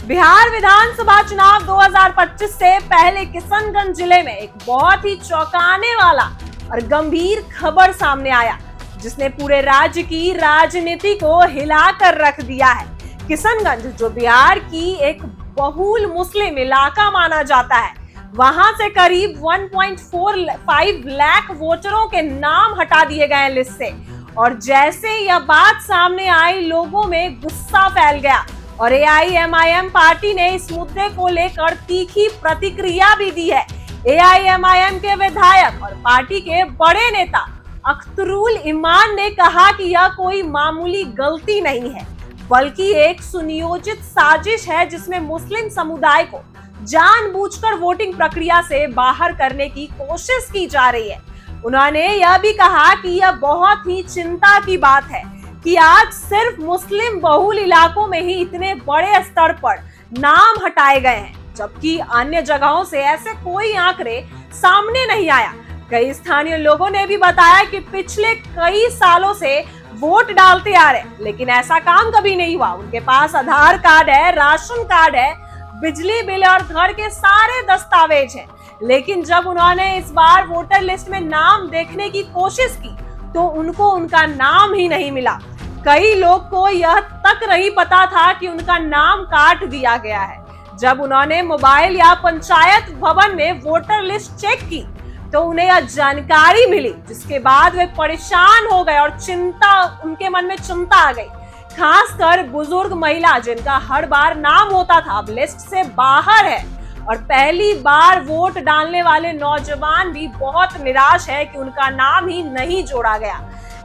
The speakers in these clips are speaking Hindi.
बिहार विधानसभा चुनाव 2025 से पहले किशनगंज जिले में एक बहुत ही चौंकाने वाला और गंभीर खबर सामने आया, जिसने पूरे राज्य की राजनीति को हिलाकर रख दिया है। किशनगंज, जो बिहार की एक बहुल मुस्लिम इलाका माना जाता है, वहां से करीब 1.45 लाख वोटरों के नाम हटा दिए गए लिस्ट से। और जैसे यह बात सामने आई, लोगों में गुस्सा फैल गया और AIMIM पार्टी ने इस मुद्दे को लेकर तीखी प्रतिक्रिया भी दी है। AIMIM के विधायक और पार्टी के बड़े नेता अख्तरुल इमान ने कहा कि यह कोई मामूली गलती नहीं है, बल्कि एक सुनियोजित साजिश है जिसमें मुस्लिम समुदाय को जानबूझकर वोटिंग प्रक्रिया से बाहर करने की कोशिश की जा रही है। उन्होंने यह भी कहा कि यह बहुत ही चिंता की बात है कि आज सिर्फ मुस्लिम बहुल इलाकों में ही इतने बड़े स्तर पर नाम हटाए गए हैं, जबकि अन्य जगहों से ऐसे कोई आंकड़े सामने नहीं आया। कई स्थानीय लोगों ने भी बताया कि पिछले कई सालों से वोट डालते आ रहे, लेकिन ऐसा काम कभी नहीं हुआ। उनके पास आधार कार्ड है, राशन कार्ड है, बिजली बिल और घर के सारे दस्तावेज हैं, लेकिन जब उन्होंने इस बार वोटर लिस्ट में नाम देखने की कोशिश की तो उनको उनका नाम ही नहीं मिला। कई लोग को यह तक नहीं पता था कि उनका नाम काट दिया गया है। जब उन्होंने मोबाइल या पंचायत भवन में वोटर लिस्ट चेक की तो उन्हें यह जानकारी मिली, जिसके बाद वे परेशान हो गए और उनके मन में चिंता आ गई। खासकर बुजुर्ग महिला, जिनका हर बार नाम होता था, अब लिस्ट से बाहर है। और पहली बार वोट डालने वाले नौजवान भी बहुत निराश है कि उनका नाम ही नहीं जोड़ा गया।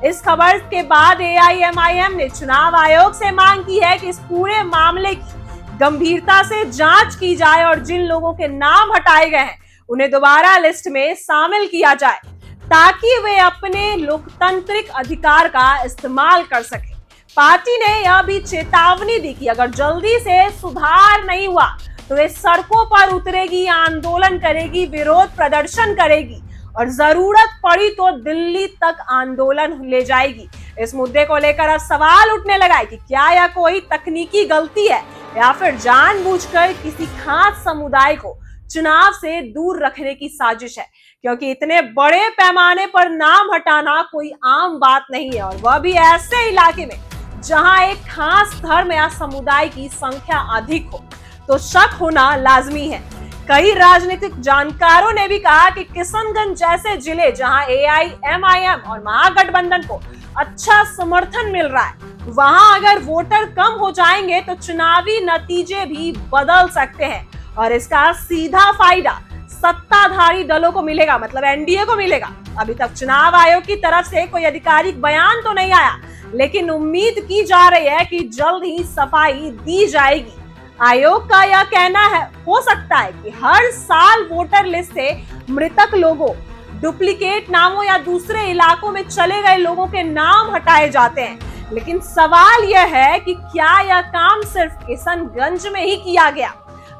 इस खबर के बाद AIMIM ने चुनाव आयोग से मांग की है कि इस पूरे मामले की गंभीरता से जांच की जाए और जिन लोगों के नाम हटाए गए हैं उन्हें दोबारा लिस्ट में शामिल किया जाए, ताकि वे अपने लोकतांत्रिक अधिकार का इस्तेमाल कर सके। पार्टी ने यह भी चेतावनी दी कि अगर जल्दी से सुधार नहीं हुआ तो वे सड़कों पर उतरेगी, आंदोलन करेगी, विरोध प्रदर्शन करेगी और जरूरत पड़ी तो दिल्ली तक आंदोलन ले जाएगी। इस मुद्दे को लेकर अब सवाल उठने लगा है कि क्या यह कोई तकनीकी गलती है या फिर जानबूझकर किसी खास समुदाय को चुनाव से दूर रखने की साजिश है, क्योंकि इतने बड़े पैमाने पर नाम हटाना कोई आम बात नहीं है, और वह भी ऐसे इलाके में जहां एक खास धर्म या समुदाय की संख्या अधिक हो, तो शक होना लाजमी है। कई राजनीतिक जानकारों ने भी कहा कि किशनगंज जैसे जिले जहां AIMIM और महागठबंधन को अच्छा समर्थन मिल रहा है, वहां अगर वोटर कम हो जाएंगे तो चुनावी नतीजे भी बदल सकते हैं, और इसका सीधा फायदा सत्ताधारी दलों को मिलेगा, मतलब NDA को मिलेगा। अभी तक चुनाव आयोग की तरफ से कोई आधिकारिक बयान तो नहीं आया, लेकिन उम्मीद की जा रही है कि जल्द ही सफाई दी जाएगी। आयोग का यह कहना है, हो सकता है कि हर साल वोटर लिस्ट से मृतक लोगों, डुप्लीकेट नामों या दूसरे इलाकों में चले गए लोगों के नाम हटाए जाते हैं, लेकिन सवाल यह है कि क्या यह काम सिर्फ किशनगंज में ही किया गया?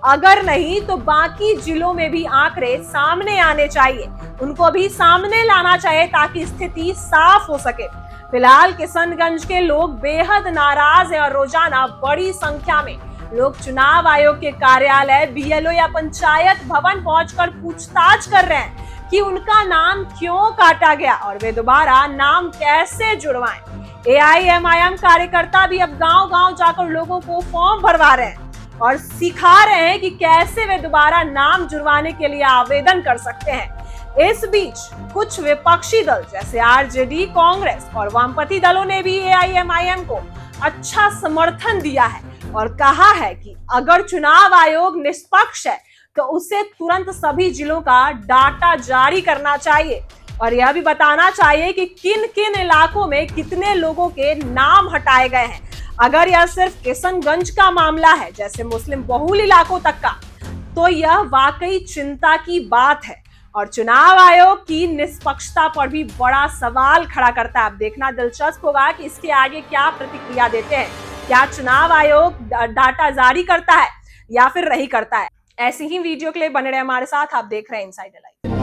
अगर नहीं तो बाकी जिलों में भी आंकड़े सामने आने चाहिए, उनको भी सामने लाना चाहिए ताकि स्थिति साफ हो सके। फिलहाल किशनगंज के लोग बेहद नाराज हैं और रोजाना बड़ी संख्या में लोग चुनाव आयोग के कार्यालय, BLO या पंचायत भवन पहुंचकर पूछताछ कर रहे हैं कि उनका नाम क्यों काटा गया और वे दोबारा नाम कैसे जुड़वाएं। AIMIM कार्यकर्ता भी अब गांव-गांव जाकर लोगों को फॉर्म भरवा रहे हैं और सिखा रहे हैं कि कैसे वे दोबारा नाम जुड़वाने के लिए आवेदन कर सकते हैं। इस बीच कुछ विपक्षी दल जैसे RJD, कांग्रेस और वामपंथी दलों ने भी AIMIM को अच्छा समर्थन दिया है और कहा है कि अगर चुनाव आयोग निष्पक्ष है तो उसे तुरंत सभी जिलों का डाटा जारी करना चाहिए और यह भी बताना चाहिए कि किन किन इलाकों में कितने लोगों के नाम हटाए गए हैं। अगर यह सिर्फ किशनगंज का मामला है, जैसे मुस्लिम बहुल इलाकों तक का, तो यह वाकई चिंता की बात है और चुनाव आयोग की निष्पक्षता पर भी बड़ा सवाल खड़ा करता है। अब देखना दिलचस्प होगा कि इसके आगे क्या प्रतिक्रिया देते हैं। क्या चुनाव आयोग डाटा जारी करता है या फिर नहीं करता है? ऐसी ही वीडियो के लिए बने रहे हमारे साथ। आप देख रहे हैं इनसाइडर लाइव।